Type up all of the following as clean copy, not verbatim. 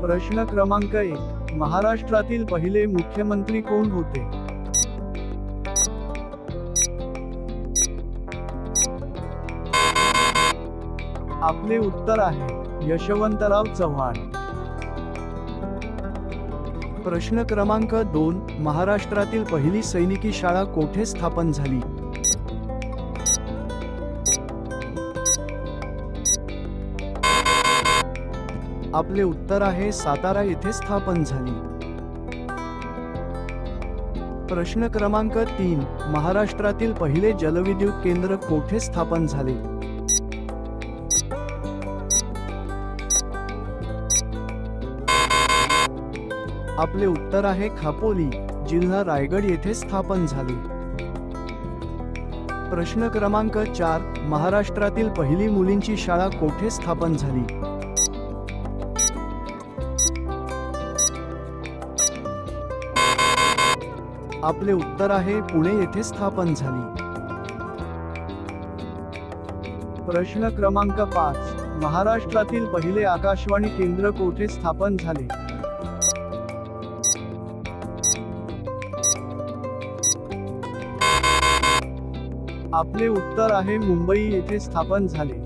प्रश्न क्रमांक 1, महाराष्ट्रातील पहिले मुख्यमंत्री कोण होते? आपले उत्तर आहे यशवंतराव चव्हाण. प्रश्न क्रमांक 2, महाराष्ट्रातील पहिली सैनिकी शाळा कोठे स्थापन झाली? आपले उत्तर आहे सातारा येथे स्थापन झाली. प्रश्न क्रमांक 3, महाराष्ट्रातील पहिले जलविद्युत केंद्र कोठे स्थापन झाले? आपले उत्तर आहे खापोली, जिल्हा रायगड येथे स्थापन झाले. प्रश्न क्रमांक 4, महाराष्ट्रातील पहिली मुलींची शाळा कोठे स्थापन झाली? आपले उत्तर आहे पुणे येथे स्थापन झाली. प्रश्न क्रमांक 5, महाराष्ट्रातील पहिले आकाशवाणी केंद्र कोठे स्थापन झाले? आपले उत्तर आहे मुंबई येथे स्थापन झाले.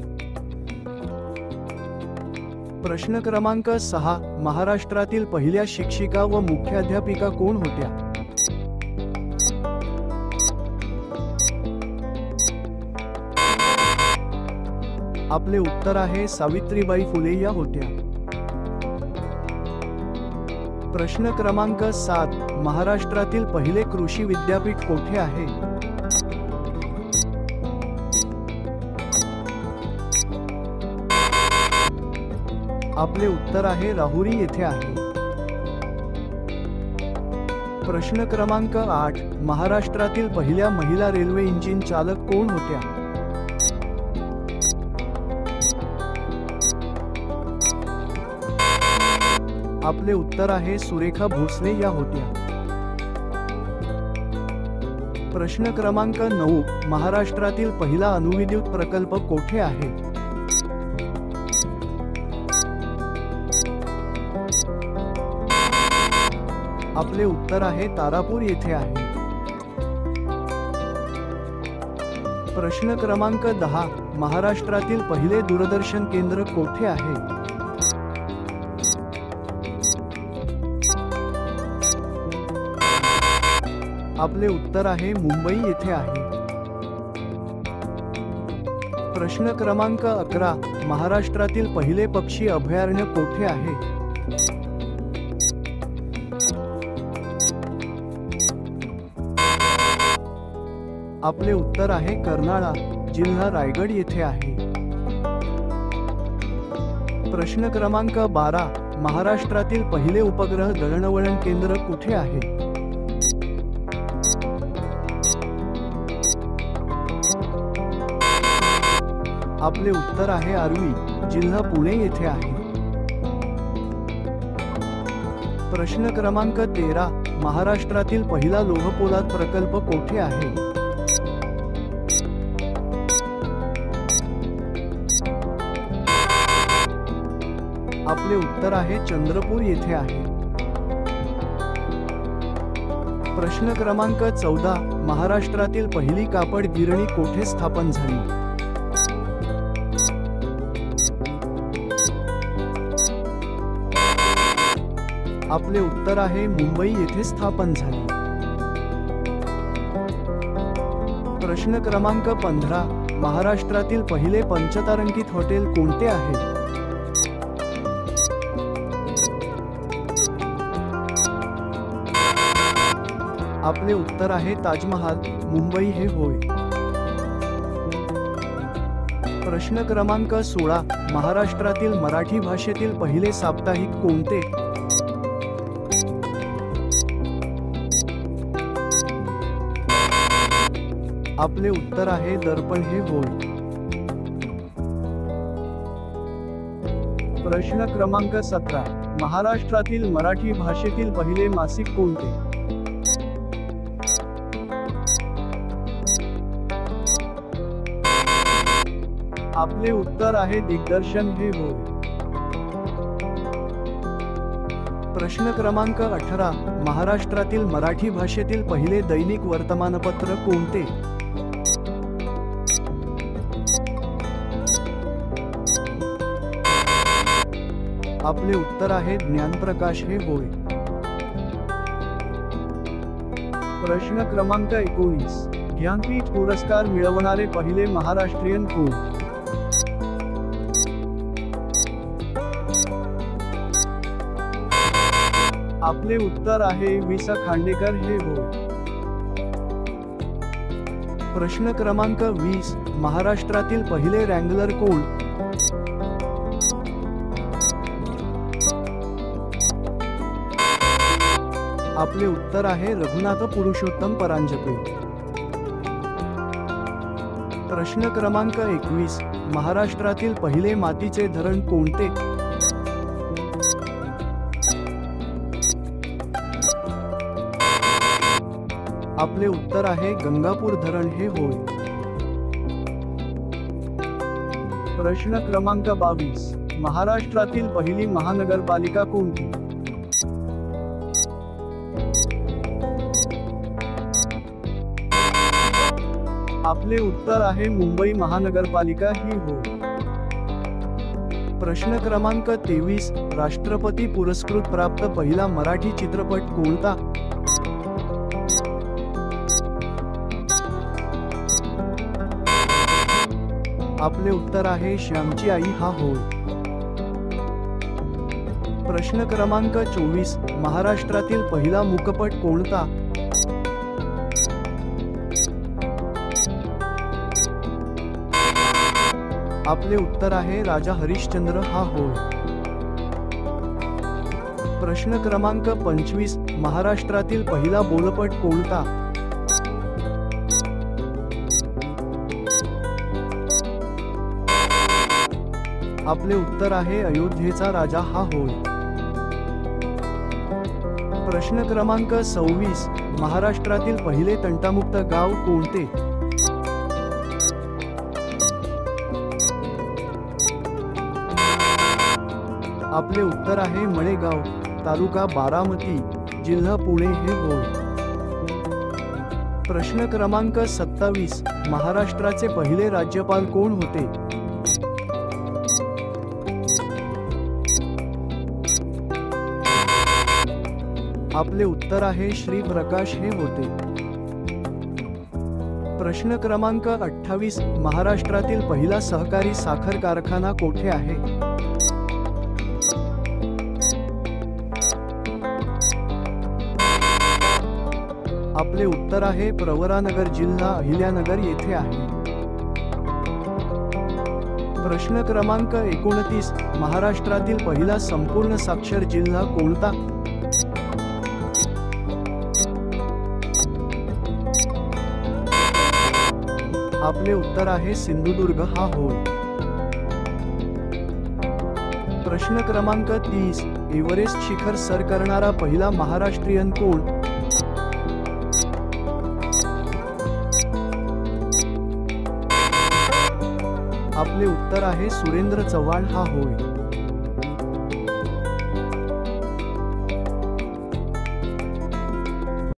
प्रश्न क्रमांक 6, महाराष्ट्रातील पहिल्या शिक्षिका व मुख्याध्यापिका कोण होत्या? आपले उत्तर आहे सावित्रीबाई फुले या होत्या. प्रश्न क्रमांक 7, महाराष्ट्रातील पहिले कृषी विद्यापीठ कोठे आहे? आपले उत्तर आहे राहुरी येथे आहे. प्रश्न क्रमांक 8, महाराष्ट्रातील पहिल्या महिला रेल्वे इंजिन चालक कोण होत्या? आपले उत्तर आहे सुरेखा भोसले या होत्या. प्रश्न क्रमांक 9, महाराष्ट्रातील पहिला अणुविद्युत प्रकल्प कोठे आहे? आपले उत्तर आहे तारापूर येथे आहे. प्रश्न क्रमांक 10, महाराष्ट्रातील पहिले दूरदर्शन केंद्र कोठे आहे? आपले उत्तर आहे मुंबई येथे आहे. प्रश्न क्रमांक 11, महाराष्ट्रातील पहिले पक्षी अभयारण्य कोठे आहे? आपले उत्तर आहे कर्नाळा, जिल्हा रायगड येथे आहे. प्रश्न क्रमांक 12, महाराष्ट्रातील पहिले उपग्रह दळणवळण केंद्र कुठे आहे? आपले उत्तर आहे आर्वी, जिल्हा पुणे येथे आहे. प्रश्न क्रमांक 13, महाराष्ट्रातील पहिला लोहपोलाद प्रकल्प कोठे आहे? आपले उत्तर आहे चंद्रपूर येथे आहे. प्रश्न क्रमांक 14, महाराष्ट्रातील पहिली कापड गिरणी कोठे स्थापन झाली? आपले उत्तर आहे मुंबई येथे स्थापन झाली. प्रश्न क्रमांक 15, महाराष्ट्रातील पहिले पंचतारांकित हॉटेल कोणते आहे? आपले उत्तर आहे ताजमहाल, मुंबई हे होय. प्रश्न क्रमांक 16, महाराष्ट्रातील मराठी भाषेतील पहिले साप्ताहिक कोणते? आपले उत्तर आहे दर्पण हे होय. प्रश्न क्रमांक 17, महाराष्ट्रातील मराठी भाषेतील पहिले मासिक कोणते? आपले उत्तर आहे दिग्दर्शन हे होय. प्रश्न क्रमांक 18. महाराष्ट्रातील मराठी भाषेतील पहिले दैनिक वर्तमानपत्र कोणते? आपले उत्तर आहे ज्ञानप्रकाश हे होय. प्रश्न क्रमांक 19. ज्ञानपीठ पुरस्कार मिळवणारे पहिले महाराष्ट्रीयन कोण? आपले उत्तर आहे वि. स. खांडेकर हे होय. प्रश्न क्रमांक 20. महाराष्ट्रातील पहिले रँगलर कोण? आपले उत्तर आहे रघुनाथ पुरुषोत्तम परांजपे. प्रश्न क्रमांक 21. महाराष्ट्रातील पहिले मातीचे धरण कोणते? आपले उत्तर आहे गंगापूर धरण हे होय. प्रश्न क्रमांक 22. महाराष्ट्रातील पहिली महानगरपालिका कोणती? आपले उत्तर आहे मुंबई महानगरपालिका ही होय. प्रश्न क्रमांक 23. राष्ट्रपती पुरस्कृत प्राप्त पहिला मराठी चित्रपट कोणता? आपले उत्तर आहे श्यामची आई हा होय. प्रश्न क्रमांक 24. महाराष्ट्रातील पहिला मूकपट कोणता? आपले उत्तर आहे राजा हरिश्चंद्र हा होय. प्रश्न क्रमांक 25. महाराष्ट्रातील पहिला बोलपट कोणता? आपले उत्तर आहे अयोध्येचा राजा हा होय. प्रश्न क्रमांक 26. महाराष्ट्रातील पहिले तंटामुक्त गाव कोणते? आपले उत्तर आहे मळेगाव, तालुका बारामती, जिल्हा पुणे हे होय. प्रश्न क्रमांक 27. महाराष्ट्राचे पहिले राज्यपाल कोण होते? आपले उत्तर आहे श्री प्रकाश हे होते. प्रश्न क्रमांक 28. महाराष्ट्रातील पहिला सहकारी साखर कारखाना कोठे आहे? आपले उत्तर आहे प्रवरानगर, जिल्हा अहिल्यानगर येथे आहे. प्रश्न क्रमांक 29. महाराष्ट्रातील पहिला संपूर्ण साक्षर जिल्हा कोणता? आपले उत्तर आहे सिंधुदुर्ग हा होय. प्रश्न क्रमांक 30. एव्हरेस्ट शिखर सर करणारा पहिला महाराष्ट्रीयन कोण? आपले उत्तर आहे सुरेंद्र चव्हाण हा होय.